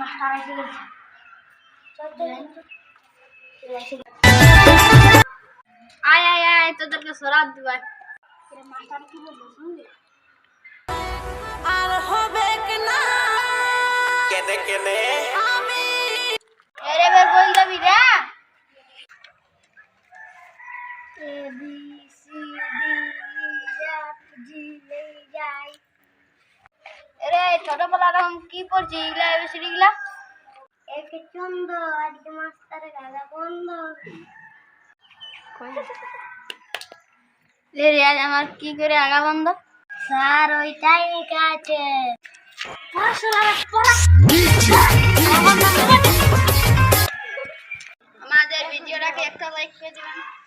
Master এসে গেছে। আয় আয় আয় তোদেরকে সরাত দিবা। মাস্টার কি বলবো শুনলি? আর হবে কি না কেনে কেনে আমি এরে বের বল দিবি রে। A B C D E F G ले যাই। এরে ছোটবেলা রকম কি পড়ছি এগুলা এবিসিডি গুলা? এক চন্দ আজকে মাস্টার গালা বন্ধ। লে রে আজ আমার কি করে আগা বন্ধ? স্যার ওইটাই লেখা আছে। আমাদের ভিডিওটাকে একটা লাইক করে দিবেন।